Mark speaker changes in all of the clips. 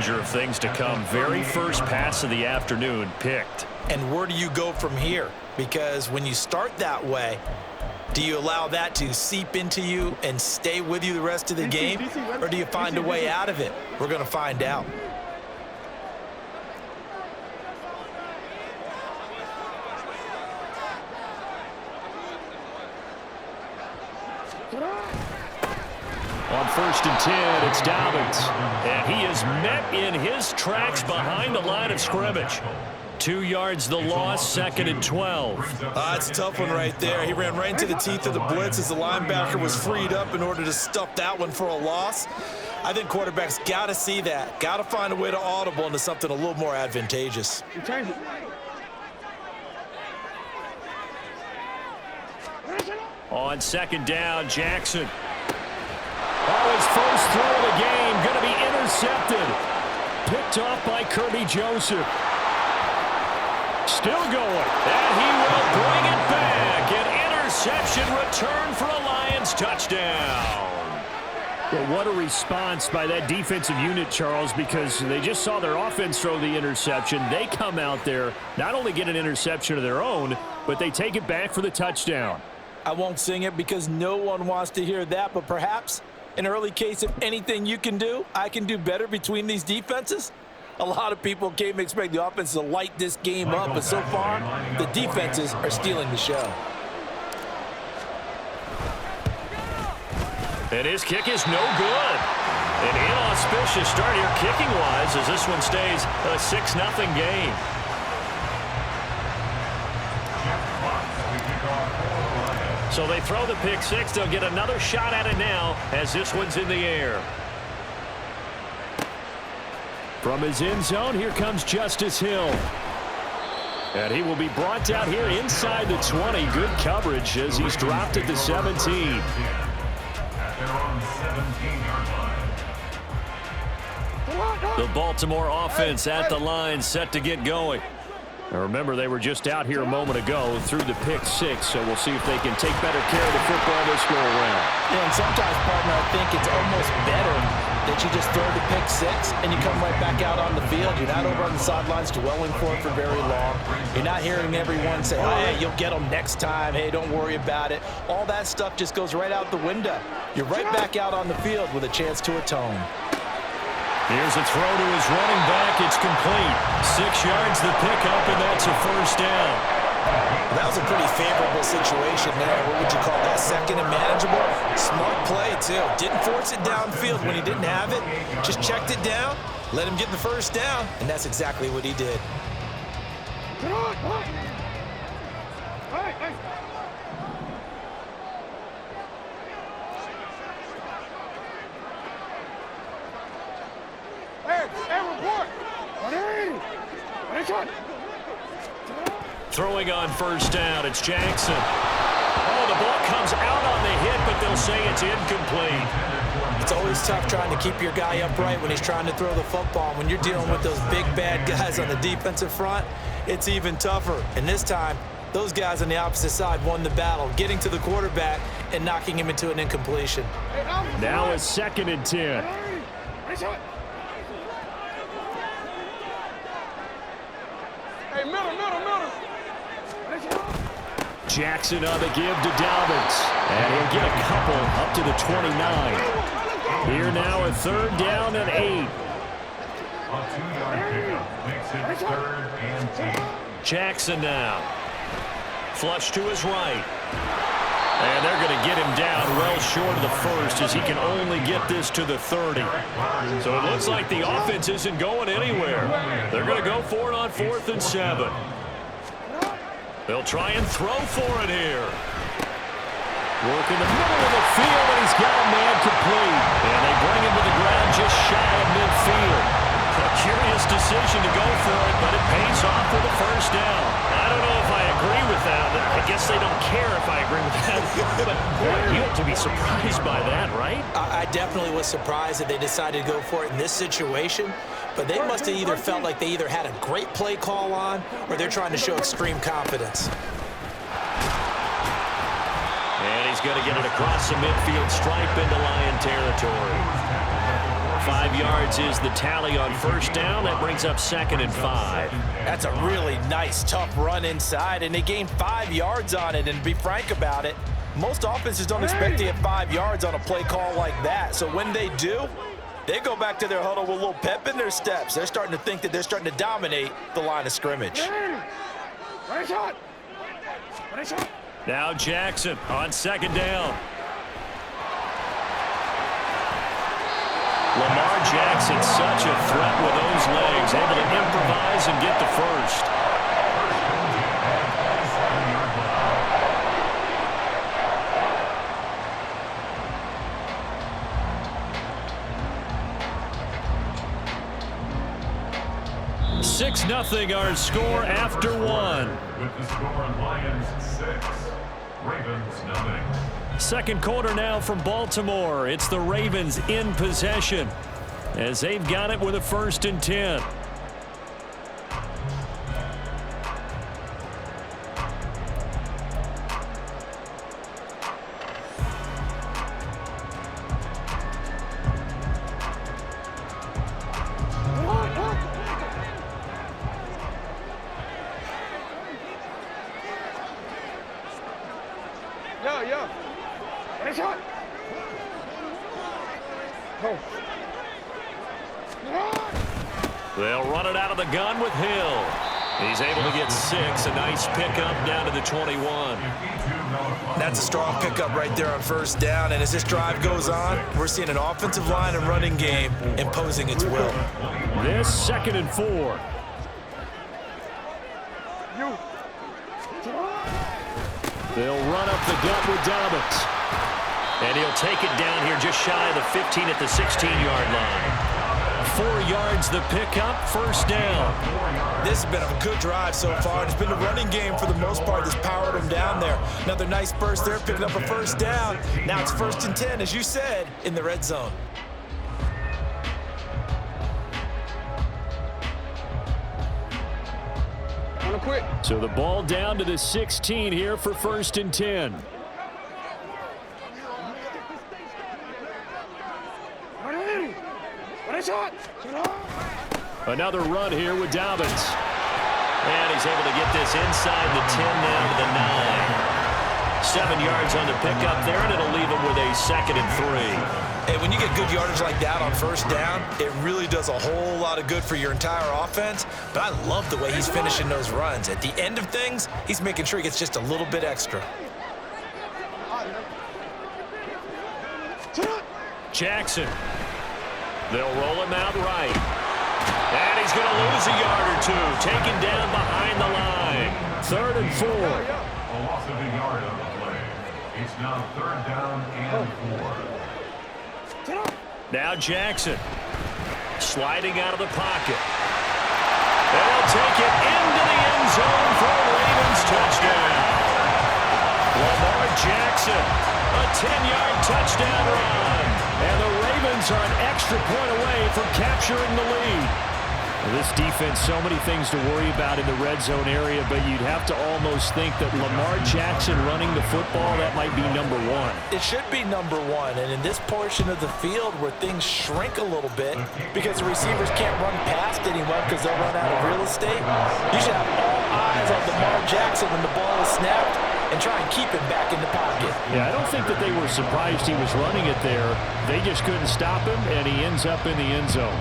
Speaker 1: harbinger of things to come. Very first pass of the afternoon picked.
Speaker 2: And where do you go from here? Because when you start that way, do you allow that to seep into you and stay with you the rest of the game? Or do you find a way out of it? We're going to find out.
Speaker 1: On 1st and 10, it's Dobbins. And he is met in his tracks behind the line of scrimmage. 2 yards the loss, 2nd and 12.
Speaker 2: That's a tough one right there. He ran right into the teeth of the blitz as the linebacker was freed up in order to stuff that one for a loss. I think quarterbacks got to see that. Got to find a way to audible into something a little more advantageous.
Speaker 1: On 2nd down, Jackson. Oh, his first throw of the game going to be intercepted. Picked off by Kirby Joseph. Still going, and he will bring it back. An interception return for a Lions touchdown. Well, what a response by that defensive unit, Charles, because they just saw their offense throw the interception. They come out there, not only get an interception of their own, but they take it back for the touchdown.
Speaker 2: I won't sing it because no one wants to hear that, but perhaps an early case of anything you can do, I can do better between these defenses. A lot of people came to expect the offense to light this game up, but so far, the defenses are stealing the show.
Speaker 1: And his kick is no good. An inauspicious start here kicking-wise as this one stays a 6-0 game. So they throw the pick six. They'll get another shot at it now as this one's in the air. From his end zone, here comes Justice Hill. And he will be brought down here inside the 20. Good coverage as he's dropped at the 17. The Baltimore offense at the line, set to get going. Now remember, they were just out here a moment ago through the pick six, so we'll see if they can take better care of the football this go around.
Speaker 2: Yeah, and sometimes, partner, I think it's almost better that you just throw the pick six and you come right back out on the field. You're not over on the sidelines dwelling for it for very long. You're not hearing everyone say, oh, hey, you'll get them next time. Hey, don't worry about it. All that stuff just goes right out the window. You're right back out on the field with a chance to atone.
Speaker 1: Here's a throw to his running back. It's complete. 6 yards the pickup, and that's a first down.
Speaker 2: That was a pretty favorable situation there. What would you call that? Second and manageable? Smart play, too. Didn't force it downfield when he didn't have it. Just checked it down, let him get the first down, and that's exactly what he did.
Speaker 1: Throwing on first down, it's Jackson. Oh, the ball comes out on the hit, but they'll say it's incomplete.
Speaker 2: It's always tough trying to keep your guy upright when he's trying to throw the football. When you're dealing with those big, bad guys on the defensive front, it's even tougher. And this time, those guys on the opposite side won the battle, getting to the quarterback and knocking him into an incompletion.
Speaker 1: Now a 2nd and 10.
Speaker 3: Hey, middle.
Speaker 1: Jackson on the give to Dobbins. And he'll get a couple up to the 29. Here now a 3rd down and 8.
Speaker 3: Makes it 3rd and 10.
Speaker 1: Jackson now. Flush to his right. And they're going to get him down well short of the first as he can only get this to the 30. So it looks like the offense isn't going anywhere. They're going to go for it on 4th and 7. They'll try and throw for it here. Work in the middle of the field, and he's got a man complete. And they bring him to the ground just shy of midfield. A curious decision to go for it, but it pays off for the first down. I don't know if I agree with that. I guess they don't care if I agree with that. But, boy, you have to be surprised by that, right?
Speaker 2: I definitely was surprised that they decided to go for it in this situation. But they must have either felt like they either had a great play call on or they're trying to show extreme confidence.
Speaker 1: And he's going to get it across the midfield stripe into Lion territory. 5 yards is the tally on first down. That brings up 2nd and 5.
Speaker 2: That's a really nice, tough run inside, and they gained 5 yards on it. And to be frank about it, most offenses don't expect to get 5 yards on a play call like that. So when they do, they go back to their huddle with a little pep in their steps. They're starting to think that they're starting to dominate the line of scrimmage.
Speaker 1: Now Jackson on 2nd down. Lamar Jackson, such a threat with those legs, able to improvise and get the first. Nothing our score after 1.
Speaker 3: With the score, Lions 6, Ravens 0.
Speaker 1: Second quarter now from Baltimore. It's the Ravens in possession as they've got it with a 1st and 10. They'll run it out of the gun with Hill. He's able to get 6. A nice pickup down to the 21.
Speaker 2: That's a strong pickup right there on first down. And as this drive goes on, we're seeing an offensive line and running game imposing its will.
Speaker 1: This 2nd and 4. They'll run up the gut with Dobbins. And he'll take it down here just shy of the 15 at the 16-yard line. 4 yards the pickup, 1st down.
Speaker 2: This has been a good drive so far. It's been a running game for the most part that's powered them down there. Another nice burst there, picking up a 1st down. Now it's 1st and 10, as you said, in the red zone.
Speaker 1: So the ball down to the 16 here for 1st and 10. Another run here with Dobbins. And he's able to get this inside the 10 down to the 9. 7 yards on the pickup there, and it'll leave him with a 2nd and 3.
Speaker 2: Hey, when you get good yardage like that on first down, it really does a whole lot of good for your entire offense. But I love the way he's finishing those runs. At the end of things, he's making sure he gets just a little bit extra.
Speaker 1: Jackson. They'll roll him out right. And he's going to lose a yard or 2. Taken down behind the line. 3rd and 4.
Speaker 3: A loss of a yard on the play. It's now 3rd down and 4.
Speaker 1: Now Jackson. Sliding out of the pocket. And he'll take it into the end zone for a Ravens touchdown. Lamar Jackson. A 10-yard touchdown run. And the Ravens are an extra point away from capturing the lead. This defense, so many things to worry about in the red zone area, but you'd have to almost think that Lamar Jackson running the football, that might be number 1.
Speaker 2: It should be number 1, and in this portion of the field where things shrink a little bit because the receivers can't run past anyone because they'll run out of real estate, you should have all eyes on Lamar Jackson when the ball is snapped and try and keep him back in the pocket.
Speaker 1: Yeah, I don't think that they were surprised he was running it there. They just couldn't stop him, and he ends up in the end zone.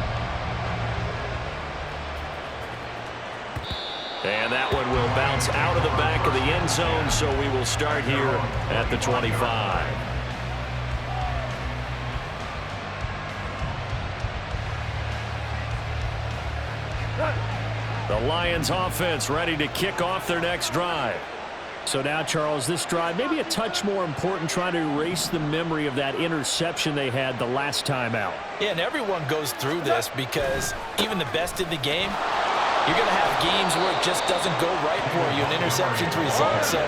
Speaker 1: And that one will bounce out of the back of the end zone, so we will start here at the 25. The Lions offense ready to kick off their next drive. So now, Charles, this drive maybe a touch more important, trying to erase the memory of that interception they had the last time out.
Speaker 2: Yeah, and everyone goes through this because even the best in the game, you're going to have games where it just doesn't go right for you, and interceptions result. So,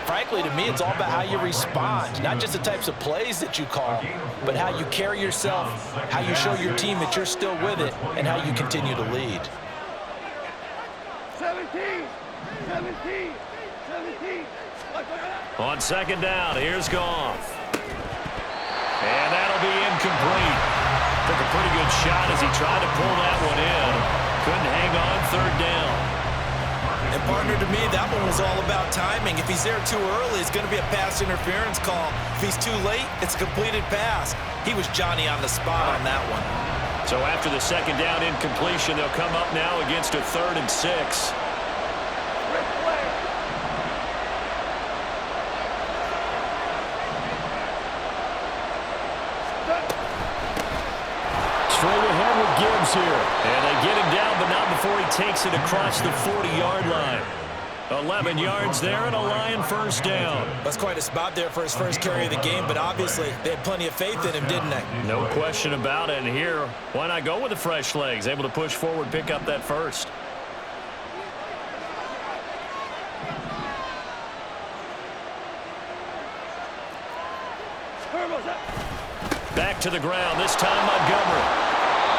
Speaker 2: frankly, to me, it's all about how you respond, not just the types of plays that you call, but how you carry yourself, how you show your team that you're still with it, and how you continue to lead.
Speaker 3: 17.
Speaker 1: On second down, here's Goff. And that'll be incomplete. Took a pretty good shot as he tried to pull that one in. Couldn't hang on third down.
Speaker 2: And partner, to me, that one was all about timing. If he's there too early, it's going to be a pass interference call. If he's too late, it's a completed pass. He was Johnny on the spot on that one.
Speaker 1: So after the second down incompletion, they'll come up now against a 3rd and 6. Straight ahead with Gibbs here. And they get him down, but not before he takes it across the 40-yard line. 11 yards there and a Lion first down.
Speaker 2: That's quite a spot there for his first carry of the game, but obviously they had plenty of faith in him, didn't they?
Speaker 1: No question about it. And here, why not go with the fresh legs? Able to push forward, pick up that first. Back to the ground, this time Montgomery.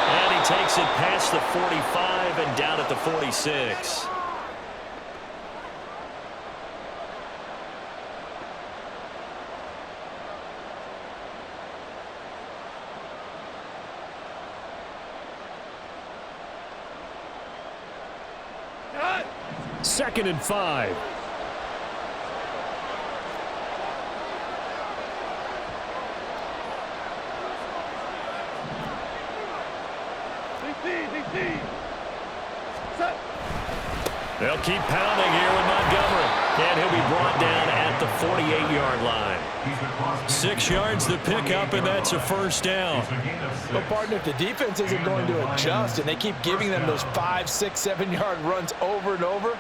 Speaker 1: And he takes it past the 45 and down at the 46. Second and 5. They'll keep pounding here with Montgomery. And he'll be brought down at the 48-yard line. 6 yards the pickup, and that's a first down.
Speaker 2: Well, partner, if the defense isn't going to adjust and they keep giving them those 5, 6, 7-yard runs over and over,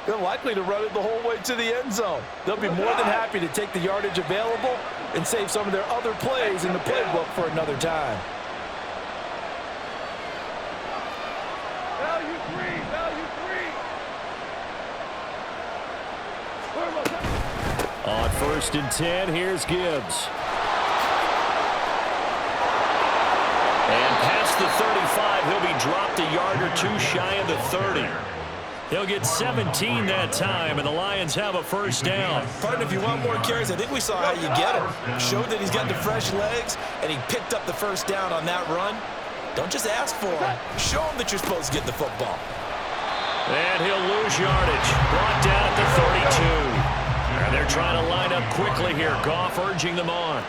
Speaker 2: they're likely to run it the whole way to the end zone. They'll be more than happy to take the yardage available and save some of their other plays in the playbook for another time.
Speaker 1: On 1st and 10, here's Gibbs. And past the 35, he'll be dropped a yard or two shy of the 30. He'll get 17 that time, and the Lions have a first down.
Speaker 2: Partner, if you want more carries, I think we saw how you get him. Showed that he's got the fresh legs, and he picked up the first down on that run. Don't just ask for him. Show him that you're supposed to get the football.
Speaker 1: And he'll lose yardage. Brought down at the 32. And they're trying to line up quickly here. Goff urging them on.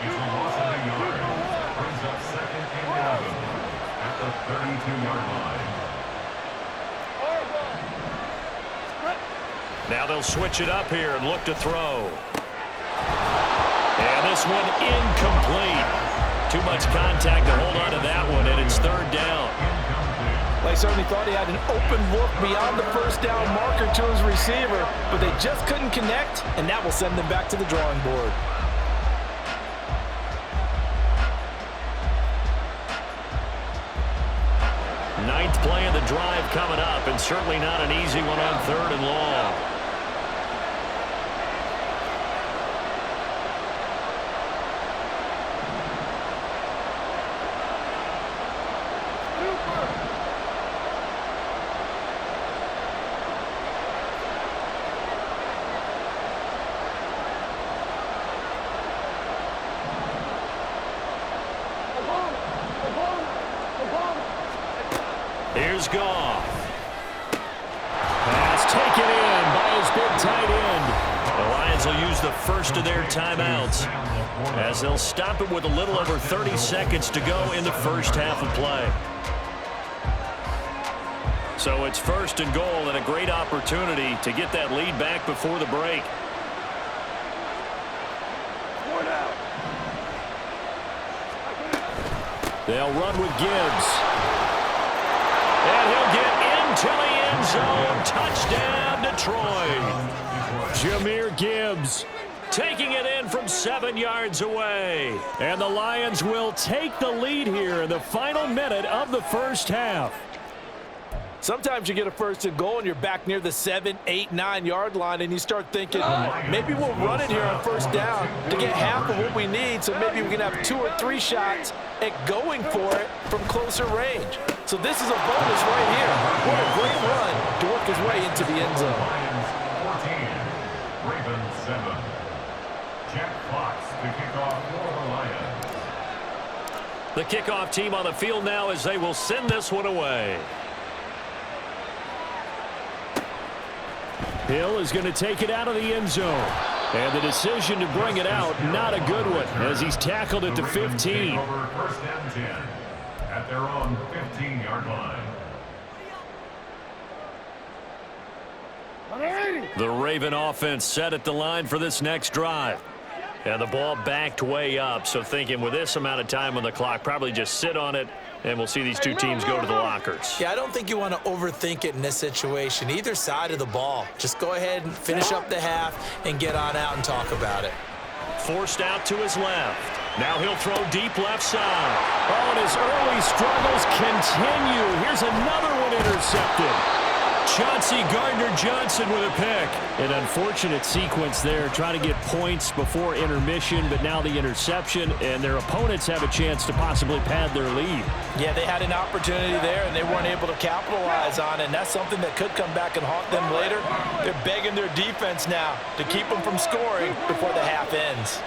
Speaker 3: Brings up 2nd and 11 at the 32-yard line.
Speaker 1: Now they'll switch it up here and look to throw. And this one incomplete. Too much contact to hold on to that one, and it's 3rd down.
Speaker 2: They certainly thought he had an open look beyond the first down marker to his receiver, but they just couldn't connect, and that will send them back to the drawing board.
Speaker 1: Ninth play of the drive coming up, and certainly not an easy one on 3rd and long. Here's Goff. Pass taken in by his big tight end. The Lions will use the first of their timeouts as they'll stop it with a little over 30 seconds to go in the first half of play. So it's 1st and goal and a great opportunity to get that lead back before the break. They'll run with Gibbs. And he'll get into the end zone. Touchdown, Detroit. Jahmyr Gibbs taking it in from 7 yards away. And the Lions will take the lead here in the final minute of the first half.
Speaker 2: Sometimes you get a 1st and goal and you're back near the 7, 8, 9-yard line and you start thinking, maybe we'll run it here on 1st down to get half of what we need, so maybe we can have 2 or 3 shots at going for it from closer range. So this is a bonus right here. What a great run to work his way into the end zone.
Speaker 3: Lions 14, Ravens 7. Jack Fox to kick off for the Lions.
Speaker 1: The kickoff team on the field now as they will send this one away. Hill is going to take it out of the end zone. And the decision to bring it out, not a good one, as he's tackled at the 15.
Speaker 3: First and 10 at their own 15-yard line.
Speaker 1: The Raven offense set at the line for this next drive. And the ball backed way up, so thinking with this amount of time on the clock, probably just sit on it, and we'll see these two teams go to the lockers.
Speaker 2: Yeah, I don't think you want to overthink it in this situation. Either side of the ball. Just go ahead and finish up the half and get on out and talk about it.
Speaker 1: Forced out to his left. Now he'll throw deep left side. Oh, and his early struggles continue. Here's another one intercepted. Chauncey Gardner-Johnson with a pick. An unfortunate sequence there, trying to get points before intermission, but now the interception, and their opponents have a chance to possibly pad their lead.
Speaker 2: Yeah, they had an opportunity there, and they weren't able to capitalize on it, and that's something that could come back and haunt them later. They're begging their defense now to keep them from scoring before the half ends.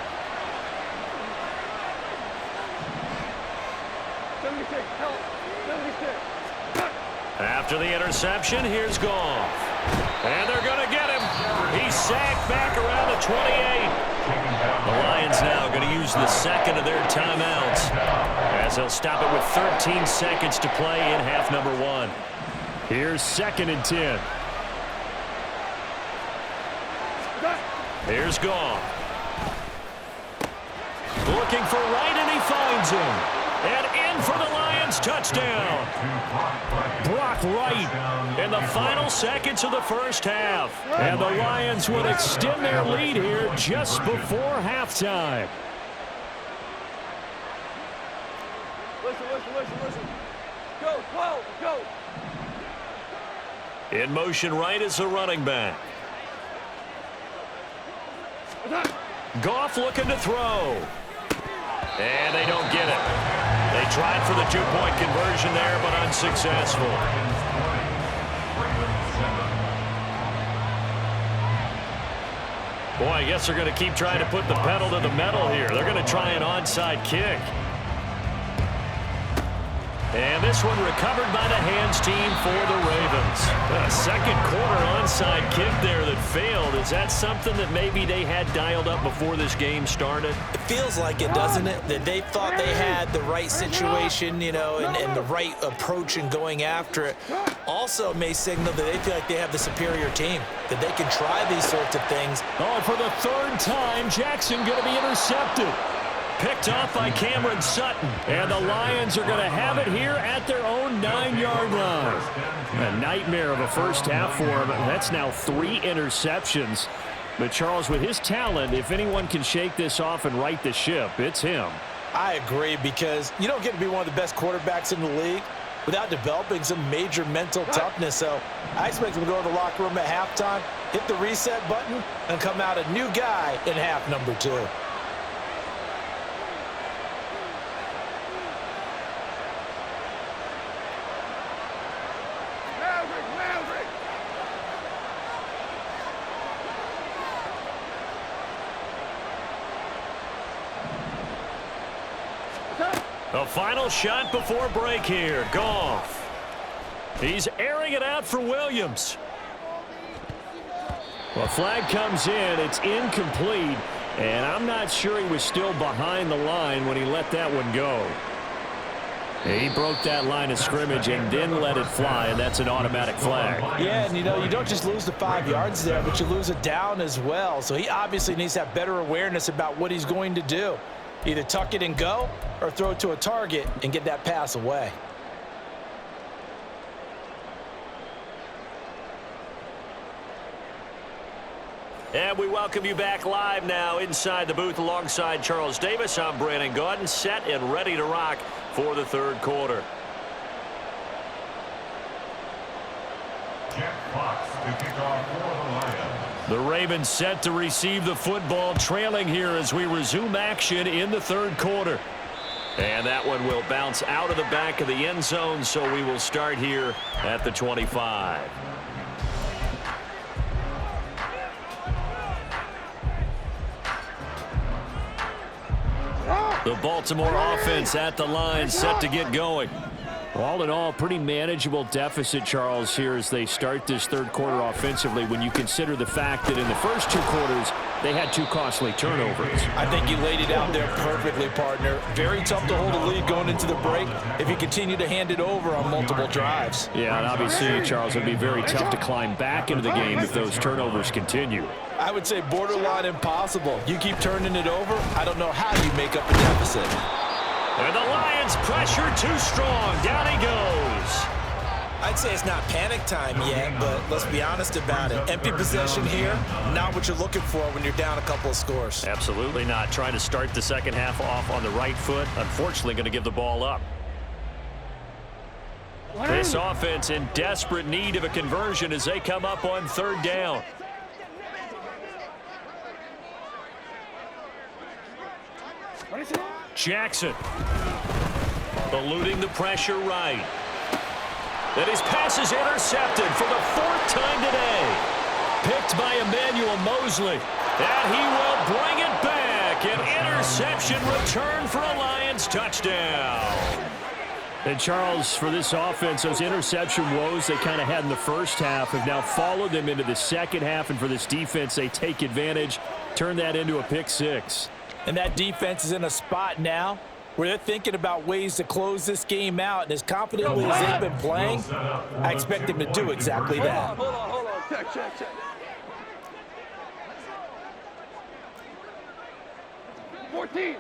Speaker 1: After the interception, here's Goff. And they're going to get him. He's sacked back around the 28. The Lions now going to use the second of their timeouts, as they'll stop it with 13 seconds to play in half number 1. Here's 2nd and 10. Here's Goff. Looking for Wright, and he finds him. And in for the Lions, touchdown. Brock Wright in the final seconds of the first half. And the Lions will extend their lead here just before halftime.
Speaker 4: Listen. Go, 12, go.
Speaker 1: In motion, Wright is the running back. Goff looking to throw. And they don't get it. They tried for the 2-point conversion there, but unsuccessful. Boy, I guess they're going to keep trying to put the pedal to the metal here. They're going to try an onside kick. And this one recovered by the hands team for the Ravens. A second quarter onside kick there that failed. Is that something that maybe they had dialed up before this game started?
Speaker 2: It feels like it, doesn't it? That they thought they had the right situation, you know, and the right approach in going after it. Also may signal that they feel like they have the superior team, that they can try these sorts of things.
Speaker 1: Oh, for the third time, Jackson going to be intercepted. Picked off by Cameron Sutton. And the Lions are going to have it here at their own 9-yard line. A nightmare of a first half for him. That's now 3 interceptions. But Charles, with his talent, if anyone can shake this off and right the ship, it's him.
Speaker 2: I agree, because you don't get to be one of the best quarterbacks in the league without developing some major mental toughness. So I expect him to go to the locker room at halftime, hit the reset button, and come out a new guy in half number 2.
Speaker 1: The final shot before break here. Goff. He's airing it out for Williams. Well, flag comes in. It's incomplete. And I'm not sure he was still behind the line when he let that one go. He broke that line of scrimmage and then let it fly, and that's an automatic flag.
Speaker 2: Yeah, and you know, you don't just lose the 5 yards there, but you lose it down as well. So he obviously needs to have better awareness about what he's going to do. Either tuck it and go or throw it to a target and get that pass away.
Speaker 1: And we welcome you back live now inside the booth alongside Charles Davis. I'm Brandon Gaudin, set and ready to rock for the third quarter.
Speaker 3: Jeff Fox to kick off for the Lions.
Speaker 1: The Ravens set to receive the football, trailing here as we resume action in the third quarter. And that one will bounce out of the back of the end zone, so we will start here at the 25. The Baltimore offense at the line, set to get going. All in all, pretty manageable deficit, Charles, here as they start this third quarter offensively when you consider the fact that in the first two quarters, they had two costly turnovers.
Speaker 2: I think you laid it out there perfectly, partner. Very tough to hold a lead going into the break if you continue to hand it over on multiple drives.
Speaker 1: Yeah, and obviously, Charles, it would be very tough to climb back into the game if those turnovers continue.
Speaker 2: I would say borderline impossible. You keep turning it over, I don't know how you make up a deficit.
Speaker 1: And the Lions pressure too strong. Down he goes.
Speaker 2: I'd say it's not panic time yet, but let's be honest about it. Empty possession here, not what you're looking for when you're down a couple of scores.
Speaker 1: Absolutely not. Trying to start the second half off on the right foot. Unfortunately, going to give the ball up. This offense in desperate need of a conversion as they come up on third down. Jackson eluding the pressure right. And his pass is intercepted for the fourth time today. Picked by Emmanuel Mosley. And he will bring it back. An interception return for a Lions touchdown. And Charles, for this offense, those interception woes they kind of had in the first half have now followed them into the second half. And for this defense, they take advantage, turn that into a pick six.
Speaker 2: And that defense is in a spot now where they're thinking about ways to close this game out. And as confidently as they've been playing, I expect them to do exactly that.
Speaker 4: Hold on. Check. 14.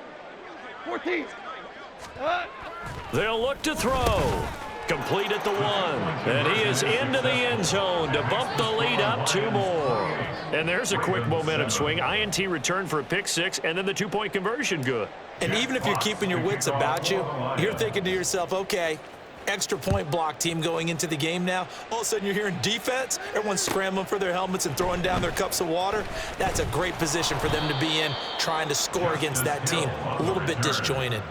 Speaker 1: They'll look to throw. Complete at the one. And he is into the end zone to bump the lead up two more. And there's a quick momentum swing. INT return for a pick six, and then the two-point conversion good.
Speaker 2: And even if you're keeping your wits about you, you're thinking to yourself, okay, extra point block team going into the game now. All of a sudden you're hearing defense. Everyone's scrambling for their helmets and throwing down their cups of water. That's a great position for them to be in, trying to score against that team. A little bit disjointed.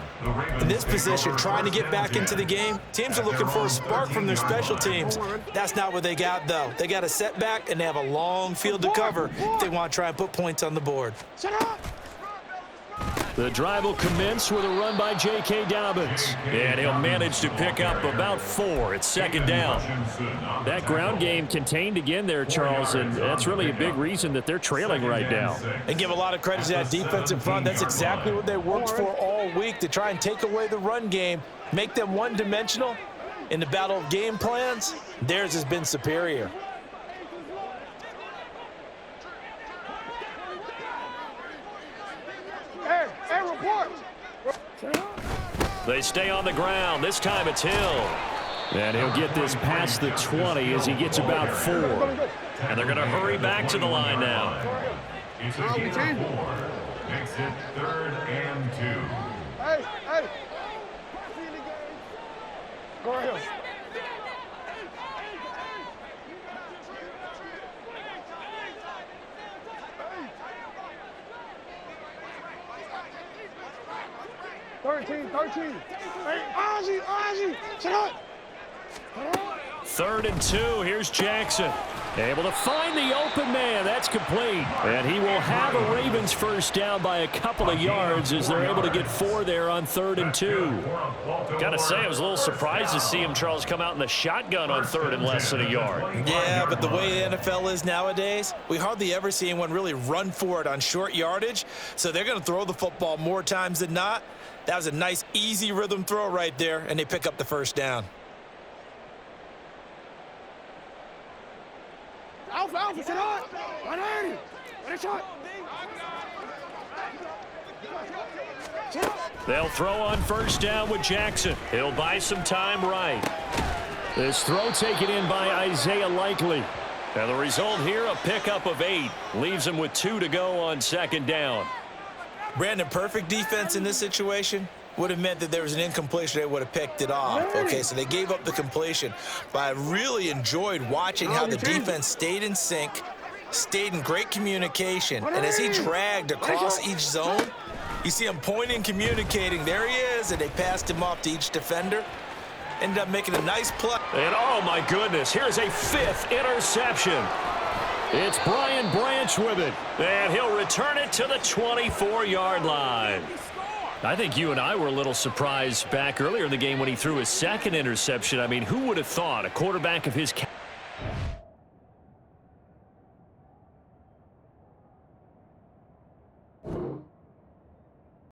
Speaker 2: In this position, trying to get back into the game, teams are looking for a spark from their special teams. That's not what they got, though. They got a setback, and they have a long field to cover if they want to try and put points on the board.
Speaker 1: The drive will commence with a run by J.K. Dobbins. And he'll manage to pick up about 4 at second down. That ground game contained again there, Charles, and that's really a big reason that they're trailing right now.
Speaker 2: And give a lot of credit to that defense in front. That's exactly what they worked for all week, to try and take away the run game, make them one-dimensional. In the battle of game plans, theirs has been superior.
Speaker 4: Hey, report.
Speaker 1: They stay on the ground. This time it's Hill. And he'll get this past the 20 as he gets about 4. And they're going to hurry back to the line now.
Speaker 3: It's a gain of 4. Makes it 3rd and 2.
Speaker 4: Hey. Go ahead. Thirteen. Hey, Ozzy, shut up.
Speaker 1: 3rd and 2. Here's Jackson. Able to find the open man. That's complete. And he will have a Ravens first down by a couple of yards as they're able to get 4 there on 3rd and 2. Gotta say, I was a little surprised to see him, Charles, come out in the shotgun on 3rd and less than a yard.
Speaker 2: Yeah, but the way the NFL is nowadays, we hardly ever see anyone really run for it on short yardage. So they're going to throw the football more times than not. That was a nice, easy rhythm throw right there, and they pick up the first down.
Speaker 4: Alpha, sit on. 180. Ready, shot.
Speaker 1: They'll throw on first down with Jackson. He'll buy some time right. This throw taken in by Isaiah Likely. And the result here, a pickup of 8. Leaves him with 2 to go on second down.
Speaker 2: Brandon, perfect defense in this situation would have meant that there was an incompletion. They would have picked it off. Okay, so they gave up the completion. But I really enjoyed watching how the defense stayed in sync, stayed in great communication. And as he dragged across each zone, you see him pointing, communicating. There he is, and they passed him off to each defender. Ended up making a nice play.
Speaker 1: And oh my goodness, here's a 5th interception. It's Brian Branch with it, and he'll return it to the 24-yard line. I think you and I were a little surprised back earlier in the game when he threw his second interception. I mean, who would have thought a quarterback of his